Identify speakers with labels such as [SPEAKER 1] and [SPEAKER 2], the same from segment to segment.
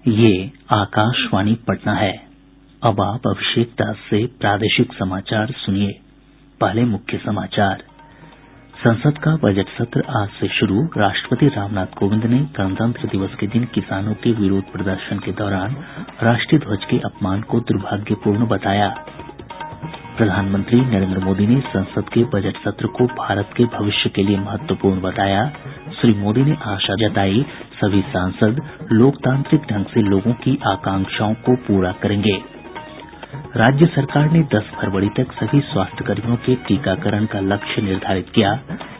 [SPEAKER 1] ये आकाशवाणी पटना है। अब आप अभिषेक दास से प्रादेशिक समाचार सुनिए। पहले मुख्य समाचार। संसद का बजट सत्र आज से शुरू। राष्ट्रपति रामनाथ कोविंद ने गणतंत्र दिवस के दिन किसानों के विरोध प्रदर्शन के दौरान राष्ट्रीय ध्वज के अपमान को दुर्भाग्यपूर्ण बताया। प्रधानमंत्री नरेंद्र मोदी ने संसद के बजट सत्र को भारत के भविष्य के लिए महत्वपूर्ण बताया। श्री मोदी ने आशा जताई, सभी सांसद लोकतांत्रिक ढंग से लोगों की आकांक्षाओं को पूरा करेंगे। राज्य सरकार ने 10 फरवरी तक सभी स्वास्थ्यकर्मियों के टीकाकरण का लक्ष्य निर्धारित किया।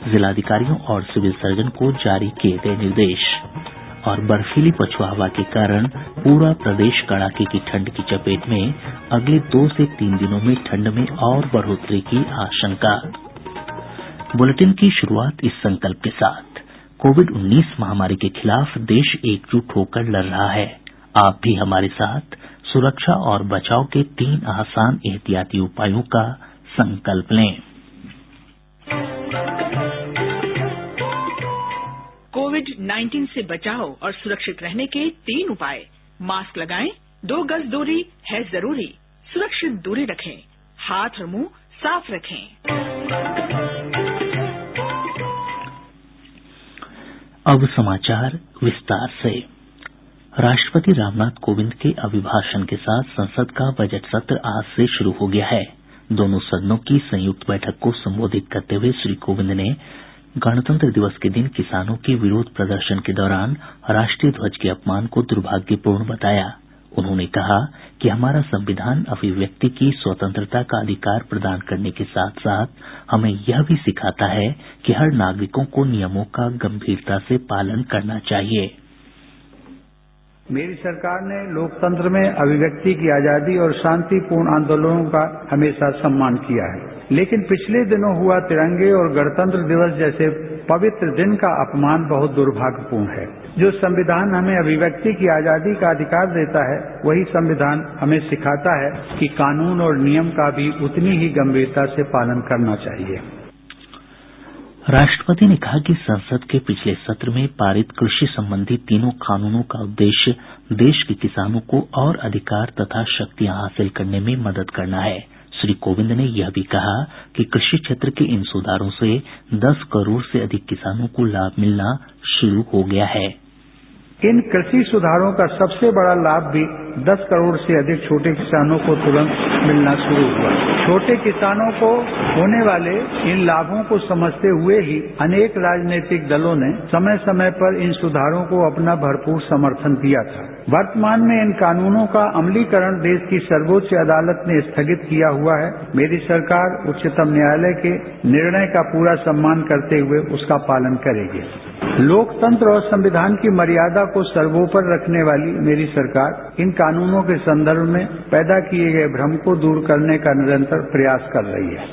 [SPEAKER 1] जिलाधिकारियों और सिविल सर्जन को जारी किए गए निर्देश। और बर्फीली पछुआ हवा के कारण पूरा प्रदेश कड़ाके की ठंड की चपेट में। अगले 2 से 3 दिनों में ठंड में और बढ़ोतरी की आशंका। बुलेटिन की शुरुआत इस संकल्प के साथ। कोविड-19 महामारी के खिलाफ देश एकजुट होकर लड़ रहा है। आप भी हमारे साथ सुरक्षा और बचाव के 3 आसान एहतियाती उपायों का संकल्प लें।
[SPEAKER 2] कोविड-19 से बचाव और सुरक्षित रहने के 3 उपाय। मास्क लगाएं, 2 गज दूरी है जरूरी, सुरक्षित दूरी रखें, हाथ और मुंह साफ रखें।
[SPEAKER 1] अब समाचार विस्तार से। राष्ट्रपति रामनाथ कोविंद के अभिभाषण के साथ संसद का बजट सत्र आज से शुरू हो गया है। दोनों सदनों की संयुक्त बैठक को संबोधित करते हुए श्री कोविंद ने गणतंत्र दिवस के दिन किसानों के विरोध प्रदर्शन के दौरान राष्ट्रीय ध्वज के अपमान को दुर्भाग्यपूर्ण बताया। उन्होंने कहा कि हमारा संविधान अभिव्यक्ति की स्वतंत्रता का अधिकार प्रदान करने के साथ साथ हमें यह भी सिखाता है कि हर नागरिकों को नियमों का गंभीरता से पालन करना चाहिए।
[SPEAKER 3] मेरी सरकार ने लोकतंत्र में अभिव्यक्ति की आजादी और शांतिपूर्ण आंदोलनों का हमेशा सम्मान किया है, लेकिन पिछले दिनों हुआ तिरंगे और गणतंत्र दिवस जैसे पवित्र दिन का अपमान बहुत दुर्भाग्यपूर्ण है। जो संविधान हमें अभिव्यक्ति की आजादी का अधिकार देता है, वही संविधान हमें सिखाता है कि कानून और नियम का भी उतनी ही गंभीरता से पालन करना चाहिए।
[SPEAKER 1] राष्ट्रपति ने कहा कि संसद के पिछले सत्र में पारित कृषि संबंधी 3 कानूनों का उद्देश्य देश के किसानों को और अधिकार तथा शक्तियां हासिल करने में मदद करना है। श्री कोविंद ने यह भी कहा कि कृषि क्षेत्र के इन सुधारों से 10 करोड़ से अधिक किसानों को लाभ मिलना शुरू हो गया है।
[SPEAKER 3] इन कृषि सुधारों का सबसे बड़ा लाभ भी 10 करोड़ से अधिक छोटे किसानों को तुरंत मिलना शुरू हुआ। छोटे किसानों को होने वाले इन लाभों को समझते हुए ही अनेक राजनीतिक दलों ने समय समय पर इन सुधारों को अपना भरपूर समर्थन दिया था। वर्तमान में इन कानूनों का अमलीकरण देश की सर्वोच्च अदालत ने स्थगित किया हुआ है। मेरी सरकार उच्चतम न्यायालय के निर्णय का पूरा सम्मान करते हुए उसका पालन करेगी। लोकतंत्र और संविधान की मर्यादा को सर्वोपरि रखने वाली मेरी सरकार इन कानूनों के संदर्भ में पैदा किए गए भ्रम को दूर करने का निरंतर प्रयास कर रही है।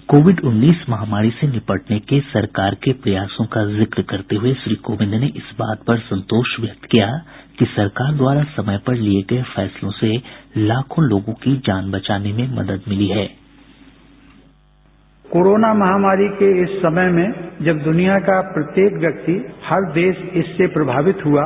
[SPEAKER 1] कोविड-19 महामारी से निपटने के सरकार के प्रयासों का जिक्र करते हुए श्री कोविंद ने इस बात पर संतोष व्यक्त किया कि सरकार द्वारा समय पर लिए गए फैसलों से लाखों लोगों की जान बचाने में मदद मिली है।
[SPEAKER 3] कोरोना महामारी के इस समय में जब दुनिया का प्रत्येक व्यक्ति, हर देश इससे प्रभावित हुआ,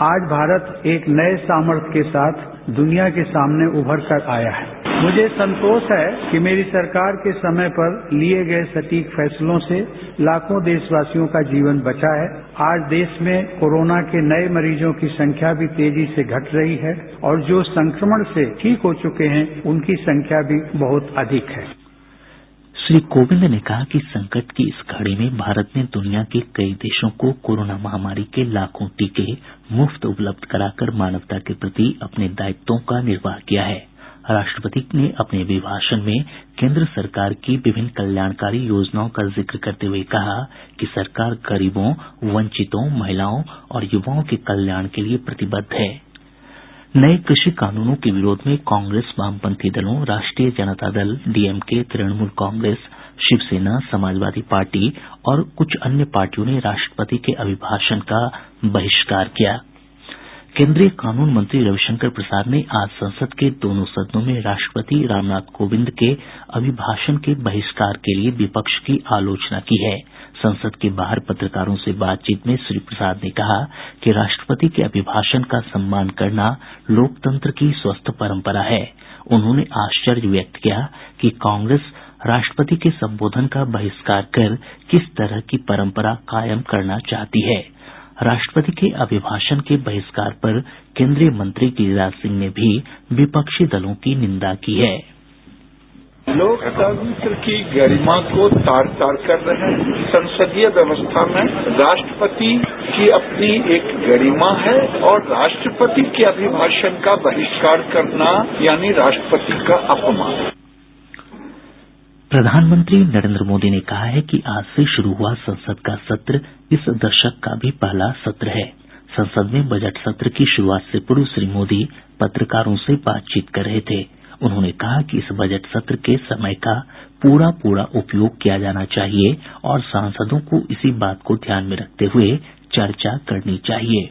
[SPEAKER 3] आज भारत एक नए सामर्थ्य के साथ दुनिया के सामने उभर कर आया है। मुझे संतोष है कि मेरी सरकार के समय पर लिए गए सटीक फैसलों से लाखों देशवासियों का जीवन बचा है। आज देश में कोरोना के नए मरीजों की संख्या भी तेजी से घट रही है और जो संक्रमण से ठीक हो चुके हैं उनकी संख्या भी बहुत अधिक है।
[SPEAKER 1] श्री कोविंद ने कहा कि संकट की इस घड़ी में भारत ने दुनिया के कई देशों को कोरोना महामारी के लाखों टीके मुफ्त उपलब्ध कराकर मानवता के प्रति अपने दायित्वों का निर्वाह किया है। राष्ट्रपति ने अपने अभिभाषण में केंद्र सरकार की विभिन्न कल्याणकारी योजनाओं का जिक्र करते हुए कहा कि सरकार गरीबों, वंचितों, महिलाओं और युवाओं के कल्याण के लिए प्रतिबद्ध है। नए कृषि कानूनों के विरोध में कांग्रेस, वामपंथी दलों, राष्ट्रीय जनता दल, डीएमके, तृणमूल कांग्रेस, शिवसेना, समाजवादी पार्टी और कुछ अन्य पार्टियों ने राष्ट्रपति के अभिभाषण का बहिष्कार किया। केंद्रीय कानून मंत्री रविशंकर प्रसाद ने आज संसद के दोनों सदनों में राष्ट्रपति रामनाथ कोविंद के अभिभाषण के बहिष्कार के लिए विपक्ष की आलोचना की है। संसद के बाहर पत्रकारों से बातचीत में श्री प्रसाद ने कहा कि राष्ट्रपति के अभिभाषण का सम्मान करना लोकतंत्र की स्वस्थ परंपरा है। उन्होंने आश्चर्य व्यक्त किया कि कांग्रेस राष्ट्रपति के संबोधन का बहिष्कार कर किस तरह की परंपरा कायम करना चाहती है। राष्ट्रपति के अभिभाषण के बहिष्कार पर केंद्रीय मंत्री गिरिराज सिंह ने भी विपक्षी दलों की निंदा की है।
[SPEAKER 4] लोकतंत्र की गरिमा को तार तार कर रहे हैं। संसदीय व्यवस्था में राष्ट्रपति की अपनी एक गरिमा है और राष्ट्रपति के अभिभाषण का बहिष्कार करना यानी राष्ट्रपति का अपमान।
[SPEAKER 1] प्रधानमंत्री नरेंद्र मोदी ने कहा है कि आज से शुरू हुआ संसद का सत्र इस दशक का भी पहला सत्र है। संसद में बजट सत्र की शुरूआत से पूर्व श्री मोदी पत्रकारों से बातचीत कर रहे थे। उन्होंने कहा कि इस बजट सत्र के समय का पूरा उपयोग किया जाना चाहिए और सांसदों को इसी बात को ध्यान में रखते हुए चर्चा करनी चाहिए।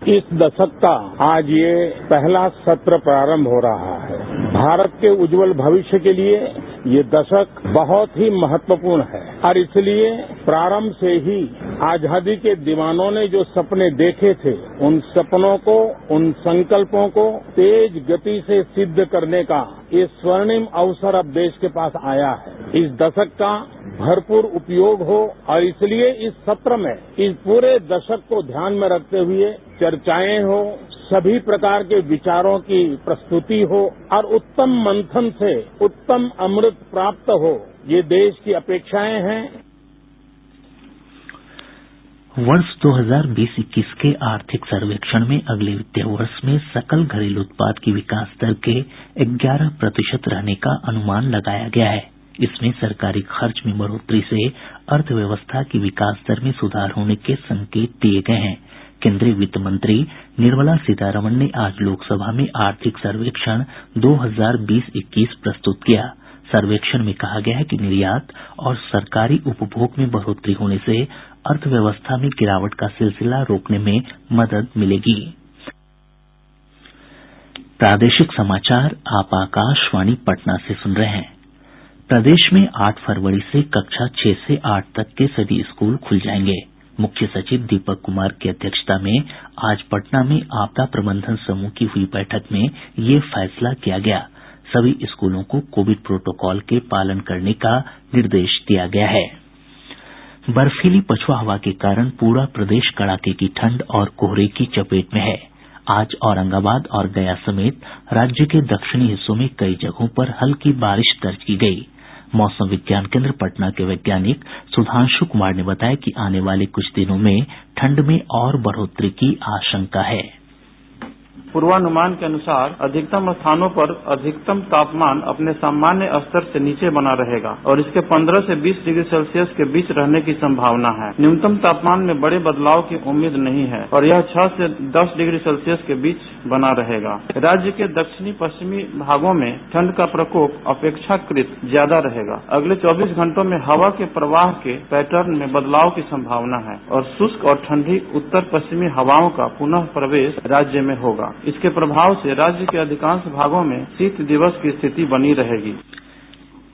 [SPEAKER 5] इस दशक का आज ये पहला सत्र प्रारंभ हो रहा है। भारत के उज्जवल भविष्य के लिए ये दशक बहुत ही महत्वपूर्ण है और इसलिए प्रारंभ से ही आजादी के दीवानों ने जो सपने देखे थे, उन सपनों को, उन संकल्पों को तेज गति से सिद्ध करने का ये स्वर्णिम अवसर अब देश के पास आया है। इस दशक का भरपूर उपयोग हो और इसलिए इस सत्र में इस पूरे दशक को ध्यान में रखते हुए चर्चाएं हो, सभी प्रकार के विचारों की प्रस्तुति हो और उत्तम मंथन से उत्तम अमृत प्राप्त हो, ये देश की अपेक्षाएं हैं।
[SPEAKER 1] वर्ष 2020-21 के आर्थिक सर्वेक्षण में अगले वित्तीय वर्ष में सकल घरेलू उत्पाद की विकास दर के 11% रहने का अनुमान लगाया गया है। इसमें सरकारी खर्च में बढ़ोतरी से अर्थव्यवस्था की विकास दर में सुधार होने के संकेत दिए गए हैं। केंद्रीय वित्त मंत्री निर्मला सीतारमण ने आज लोकसभा में आर्थिक सर्वेक्षण 2020-21 प्रस्तुत किया। सर्वेक्षण में कहा गया है कि निर्यात और सरकारी उपभोग में बढ़ोतरी होने से अर्थव्यवस्था में गिरावट का सिलसिला रोकने में मदद मिलेगी। प्रादेशिक समाचार आप आकाशवाणी पटना से सुन रहे हैं। प्रदेश में 8 फरवरी से कक्षा 6 से 8 तक के सभी स्कूल खुल जाएंगे। मुख्य सचिव दीपक कुमार की अध्यक्षता में आज पटना में आपदा प्रबंधन समूह की हुई बैठक में ये फैसला किया गया। सभी स्कूलों को कोविड प्रोटोकॉल के पालन करने का निर्देश दिया गया है। बर्फीली पछुआ हवा के कारण पूरा प्रदेश कड़ाके की ठंड और कोहरे की चपेट में है। आज औरंगाबाद और गया समेत राज्य के दक्षिणी हिस्सों में कई जगहों पर हल्की बारिश दर्ज की गयी। मौसम विज्ञान केंद्र पटना के वैज्ञानिक सुधांशु कुमार ने बताया कि आने वाले कुछ दिनों में ठंड में और बढ़ोतरी की आशंका है।
[SPEAKER 6] पूर्वानुमान के अनुसार अधिकतम स्थानों पर अधिकतम तापमान अपने सामान्य स्तर से नीचे बना रहेगा और इसके 15 से 20 डिग्री सेल्सियस के बीच रहने की संभावना है। न्यूनतम तापमान में बड़े बदलाव की उम्मीद नहीं है और यह 6 से 10 डिग्री सेल्सियस के बीच बना रहेगा। राज्य के दक्षिणी पश्चिमी भागों में ठंड का प्रकोप अपेक्षाकृत ज्यादा रहेगा। अगले 24 घंटों में हवा के प्रवाह के पैटर्न में बदलाव की संभावना है और शुष्क और ठंडी उत्तर पश्चिमी हवाओं का पुनः प्रवेश राज्य में होगा। इसके प्रभाव से राज्य के अधिकांश भागों में शीत दिवस की स्थिति बनी रहेगी।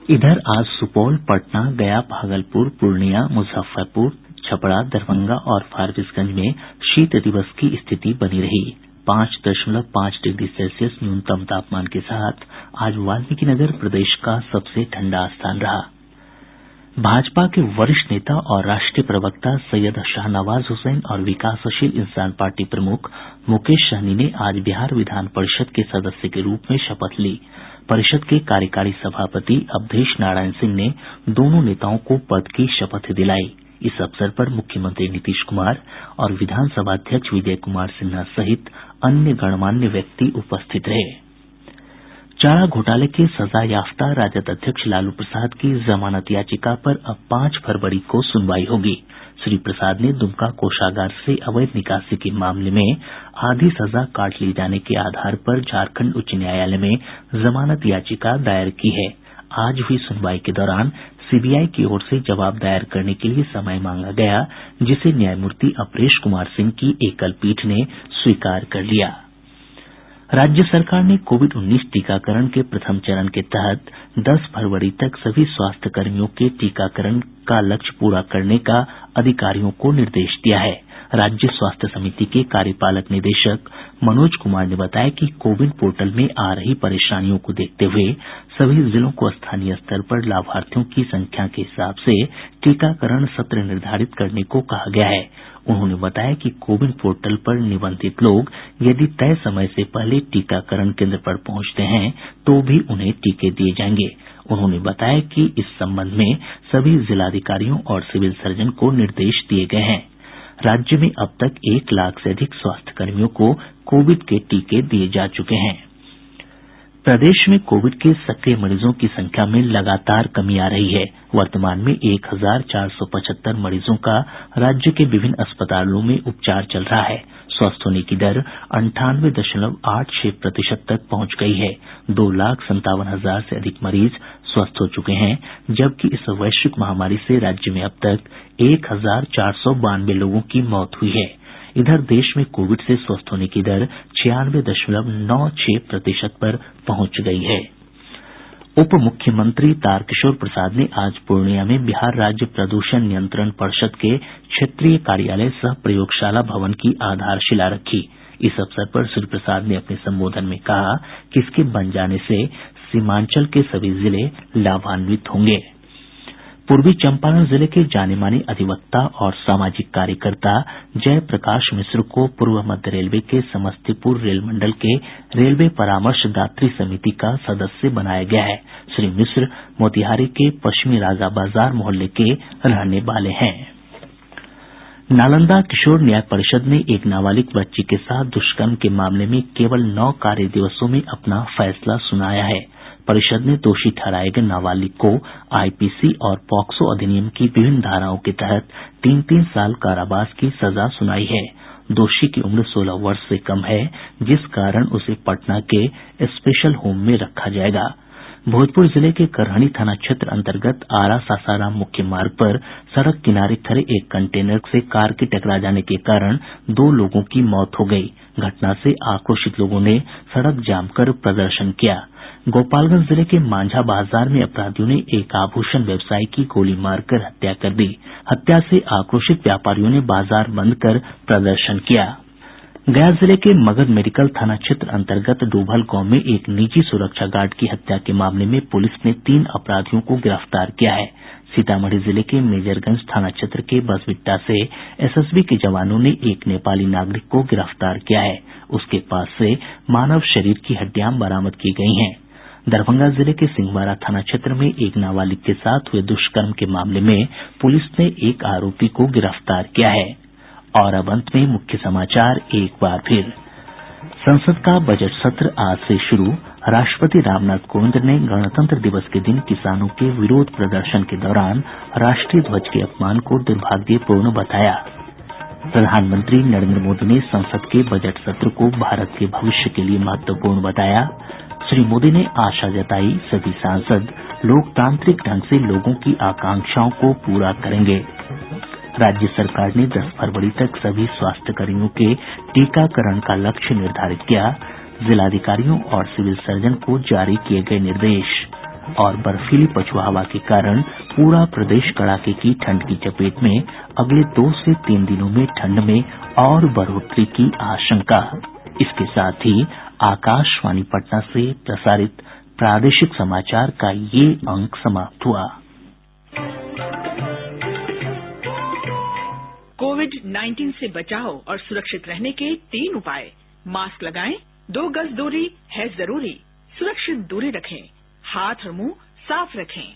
[SPEAKER 1] इधर आज सुपौल, पटना, गया, भागलपुर, पूर्णिया, मुजफ्फरपुर, छपरा, दरभंगा और फारबिसगंज में शीत दिवस की स्थिति बनी रही। 5.5 डिग्री सेल्सियस न्यूनतम तापमान के साथ आज वाल्मीकिनगर प्रदेश का सबसे ठंडा स्थान रहा। भाजपा के वरिष्ठ नेता और राष्ट्रीय प्रवक्ता सैयद शाहनवाज हुसैन और विकासशील इंसान पार्टी प्रमुख मुकेश सहनी ने आज बिहार विधान परिषद के सदस्य के रूप में शपथ ली। परिषद के कार्यकारी सभापति अवधेश नारायण सिंह ने दोनों नेताओं को पद की शपथ दिलाई। इस अवसर पर मुख्यमंत्री नीतीश कुमार और विधानसभा अध्यक्ष विजय कुमार सिन्हा सहित अन्य गणमान्य व्यक्ति उपस्थित रहे। चारा घोटाले के सजायाफ्ता राजद अध्यक्ष लालू प्रसाद की जमानत याचिका पर अब 5 फरवरी को सुनवाई होगी। श्री प्रसाद ने दुमका कोषागार से अवैध निकासी के मामले में आधी सजा काट ली जाने के आधार पर झारखंड उच्च न्यायालय में जमानत याचिका दायर की है। आज हुई सुनवाई के दौरान सीबीआई की ओर से जवाब दायर करने के लिए समय मांगा गया, जिसे न्यायमूर्ति अपरेश कुमार सिंह की एकल पीठ ने स्वीकार कर लिया। राज्य सरकार ने कोविड-19 टीकाकरण के प्रथम चरण के तहत 10 फरवरी तक सभी स्वास्थ्य कर्मियों के टीकाकरण का लक्ष्य पूरा करने का अधिकारियों को निर्देश दिया है। राज्य स्वास्थ्य समिति के कार्यपालक निदेशक मनोज कुमार ने बताया कि कोविन पोर्टल में आ रही परेशानियों को देखते हुए सभी जिलों को स्थानीय स्तर पर लाभार्थियों की संख्या के हिसाब से टीकाकरण सत्र निर्धारित करने को कहा गया है। उन्होंने बताया कि कोविन पोर्टल पर निबंधित लोग यदि तय समय से पहले टीकाकरण केन्द्र पर पहुंचते हैं तो भी उन्हें टीके दिए जाएंगे। उन्होंने बताया कि इस संबंध में सभी जिलाधिकारियों और सिविल सर्जन को निर्देश दिए गए हैं। राज्य में अब तक 1 लाख से अधिक स्वास्थ्य कर्मियों को कोविड के टीके दिए जा चुके हैं। प्रदेश में कोविड के सक्रिय मरीजों की संख्या में लगातार कमी आ रही है। वर्तमान में 1475 मरीजों का राज्य के विभिन्न अस्पतालों में उपचार चल रहा है। स्वस्थ होने की दर 98.86% तक पहुंच गई है। 2,57,000 से अधिक मरीज स्वस्थ हो चुके हैं, जबकि इस वैश्विक महामारी से राज्य में अब तक 1,492 लोगों की मौत हुई है। इधर देश में कोविड से स्वस्थ होने की दर 96.96% पर पहुंच गई है। उप मुख्यमंत्री तारकिशोर प्रसाद ने आज पूर्णिया में बिहार राज्य प्रदूषण नियंत्रण पर्षद के क्षेत्रीय कार्यालय सह प्रयोगशाला भवन की आधारशिला रखी। इस अवसर पर श्री प्रसाद ने अपने संबोधन में कहा कि इसके बन जाने से सीमांचल के सभी जिले लाभान्वित होंगे। पूर्वी चंपारण जिले के जाने-माने अधिवक्ता और सामाजिक कार्यकर्ता जय प्रकाश मिश्र को पूर्व मध्य रेलवे के समस्तीपुर रेल मंडल के रेलवे परामर्शदात्री समिति का सदस्य बनाया गया है। श्री मिश्र मोतिहारी के पश्चिमी राजा बाजार मोहल्ले के रहने वाले हैं। नालंदा किशोर न्याय परिषद ने एक नाबालिग बच्ची के साथ दुष्कर्म के मामले में केवल 9 कार्य दिवसों में अपना फैसला सुनाया है। परिषद ने दोषी ठहराए गए नाबालिग को आईपीसी और पॉक्सो अधिनियम की विभिन्न धाराओं के तहत 3-3 साल कारावास की सजा सुनाई है। दोषी की उम्र 16 वर्ष से कम है, जिस कारण उसे पटना के स्पेशल होम में रखा जाएगा। भोजपुर जिले के करहनी थाना क्षेत्र अंतर्गत आरा सासाराम मुख्य मार्ग पर सड़क किनारे खड़े एक कंटेनर से कार के टकरा जाने के कारण 2 लोगों की मौत हो गई। घटना से आक्रोशित लोगों ने सड़क जाम कर प्रदर्शन किया। गोपालगंज जिले के मांझा बाजार में अपराधियों ने एक आभूषण व्यवसायी की गोली मारकर हत्या कर दी। हत्या से आक्रोशित व्यापारियों ने बाजार बंद कर प्रदर्शन किया। गया जिले के मगध मेडिकल थाना क्षेत्र अंतर्गत डूभल गांव में एक निजी सुरक्षा गार्ड की हत्या के मामले में पुलिस ने 3 अपराधियों को गिरफ्तार किया है। सीतामढ़ी जिले के मेजरगंज थाना क्षेत्र के बसबिट्टा से एसएसबी के जवानों ने एक नेपाली नागरिक को गिरफ्तार किया है। उसके पास से मानव शरीर की हड्डियां बरामद की गई हैं। दरभंगा जिले के सिंहवाड़ा थाना क्षेत्र में एक नाबालिग के साथ हुए दुष्कर्म के मामले में पुलिस ने एक आरोपी को गिरफ्तार किया है। और अब अंत में मुख्य समाचार एक बार फिर। संसद का बजट सत्र आज से शुरू। राष्ट्रपति रामनाथ कोविंद ने गणतंत्र दिवस के दिन किसानों के विरोध प्रदर्शन के दौरान राष्ट्रीय ध्वज के अपमान को दुर्भाग्यपूर्ण बताया। प्रधानमंत्री नरेंद्र मोदी ने संसद के बजट सत्र को भारत के भविष्य के लिए महत्वपूर्ण बताया। श्री मोदी ने आशा जताई सभी सांसद लोकतांत्रिक ढंग से लोगों की आकांक्षाओं को पूरा करेंगे। राज्य सरकार ने 10 फरवरी तक सभी स्वास्थ्य कर्मियों के टीकाकरण का लक्ष्य निर्धारित किया। जिलाधिकारियों और सिविल सर्जन को जारी किए गए निर्देश। और बर्फीली पछुआ हवा के कारण पूरा प्रदेश कड़ाके की ठंड की चपेट में। अगले 2 से 3 दिनों में ठंड में और बढ़ोतरी की आशंका। इसके साथ ही आकाशवाणी पटना से प्रसारित प्रादेशिक समाचार का ये अंक समाप्त हुआ।
[SPEAKER 2] कोविड-19 से बचाव और सुरक्षित रहने के 3 उपाय। मास्क लगाएं, 2 गज दूरी है जरूरी, सुरक्षित दूरी रखें, हाथ और मुंह साफ रखें।